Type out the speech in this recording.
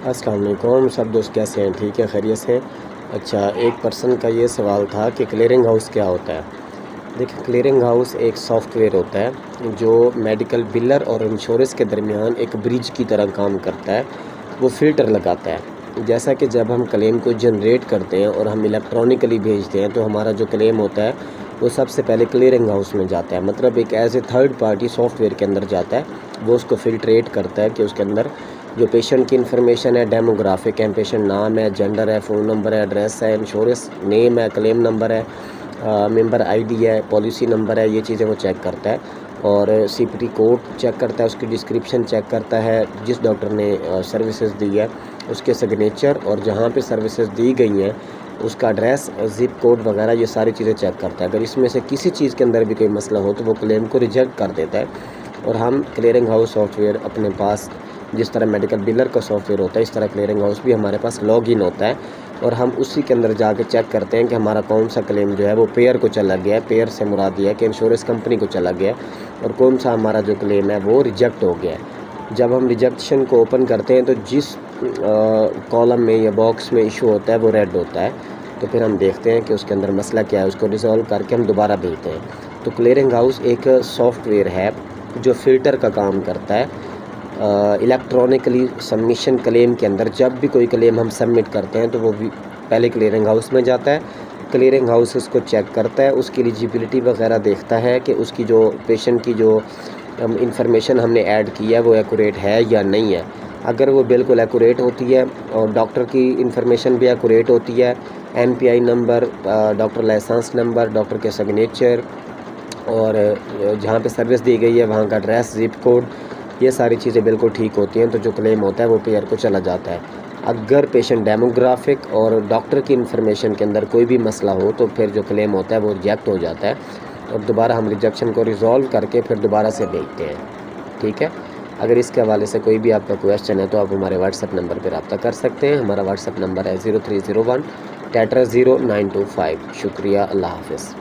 السلام علیکم سب دوست، کیسے ہیں؟ ٹھیک ہے، خیریت سے ہیں؟ اچھا، ایک پرسن کا یہ سوال تھا کہ کلیئرنگ ہاؤس کیا ہوتا ہے۔ دیکھیں، کلیئرنگ ہاؤس ایک سافٹ ویئر ہوتا ہے جو میڈیکل بلر اور انشورنس کے درمیان ایک برج کی طرح کام کرتا ہے۔ وہ فلٹر لگاتا ہے، جیسا کہ جب ہم کلیم کو جنریٹ کرتے ہیں اور ہم الیکٹرانکلی بھیجتے ہیں تو ہمارا جو کلیم ہوتا ہے وہ سب سے پہلے کلیئرنگ ہاؤس میں جاتا ہے، مطلب ایک as a third party soft where کے اندر جاتا ہے۔ وہ اس کو فلٹریٹ کرتا ہے کہ اس کے اندر جو پیشنٹ کی انفارمیشن ہے، ڈیموگرافک ہے، پیشنٹ نام ہے، جنڈر ہے، فون نمبر ہے، ایڈریس ہے، انشورنس نیم ہے، کلیم نمبر ہے، ممبر آئی ڈی ہے، پالیسی نمبر ہے، یہ چیزیں وہ چیک کرتا ہے۔ اور سی پی ٹی کوڈ چیک کرتا ہے، اس کی ڈسکرپشن چیک کرتا ہے، جس ڈاکٹر نے سروسز دی ہے اس کے سگنیچر اور جہاں پہ سروسز دی گئی ہیں اس کا ایڈریس، زپ کوڈ وغیرہ، یہ ساری چیزیں چیک کرتا ہے۔ اگر اس میں سے کسی چیز کے اندر بھی کوئی مسئلہ ہو تو وہ کلیم کو ریجیکٹ کر دیتا ہے۔ اور ہم کلیئرنگ ہاؤس سافٹ ویئر اپنے پاس، جس طرح میڈیکل بلر کا سافٹ ویئر ہوتا ہے اس طرح کلیئرنگ ہاؤس بھی ہمارے پاس لاگ ان ہوتا ہے، اور ہم اسی کے اندر جا کے چیک کرتے ہیں کہ ہمارا کون سا کلیم جو ہے وہ پیئر کو چلا گیا ہے۔ پیئر سے مراد یہ ہے کہ انشورنس کمپنی کو چلا گیا ہے، اور کون سا ہمارا جو کلیم ہے وہ ریجیکٹ ہو گیا ہے۔ جب ہم ریجیکشن کو اوپن کرتے ہیں تو جس کالم میں یا باکس میں ایشو ہوتا ہے وہ ریڈ ہوتا ہے، تو پھر ہم دیکھتے ہیں کہ اس کے اندر مسئلہ کیا ہے، اس کو ریزالو کر کے ہم دوبارہ بھیجتے ہیں۔ تو کلیئرنگ ہاؤس ایک سافٹ ویئر ہے جو فلٹر کا کام کرتا ہے۔ الیکٹرانکلی سبمیشن کلیم کے اندر جب بھی کوئی کلیم ہم سبمٹ کرتے ہیں تو وہ پہلے کلیئرنگ ہاؤس میں جاتا ہے۔ کلیئرنگ ہاؤس اس کو چیک کرتا ہے، اس کی ایلیجیبلٹی وغیرہ دیکھتا ہے کہ اس کی جو پیشنٹ کی جو انفارمیشن ہم نے ایڈ کی ہے وہ ایکوریٹ ہے یا نہیں ہے۔ اگر وہ بالکل ایکوریٹ ہوتی ہے اور ڈاکٹر کی انفارمیشن بھی ایکوریٹ ہوتی ہے، N P I number, doctor license number, doctor کے سگنیچر، اور جہاں پہ سروس دی گئی ہے وہاں کا ایڈریس، زپ کوڈ، یہ ساری چیزیں بالکل ٹھیک ہوتی ہیں تو جو کلیم ہوتا ہے وہ پیئر کو چلا جاتا ہے۔ اگر پیشنٹ ڈیموگرافک اور ڈاکٹر کی انفارمیشن کے اندر کوئی بھی مسئلہ ہو تو پھر جو کلیم ہوتا ہے وہ ریجیکٹ ہو جاتا ہے، اور دوبارہ ہم ریجیکشن کو ریزالو کر کے پھر دوبارہ سے بھیجتے ہیں۔ ٹھیک ہے، اگر اس کے حوالے سے کوئی بھی آپ کا کویشچن ہے تو آپ ہمارے واٹس ایپ نمبر پہ رابطہ کر سکتے ہیں۔ ہمارا واٹس ایپ نمبر ہے 0301 00925۔ شکریہ، اللہ حافظ۔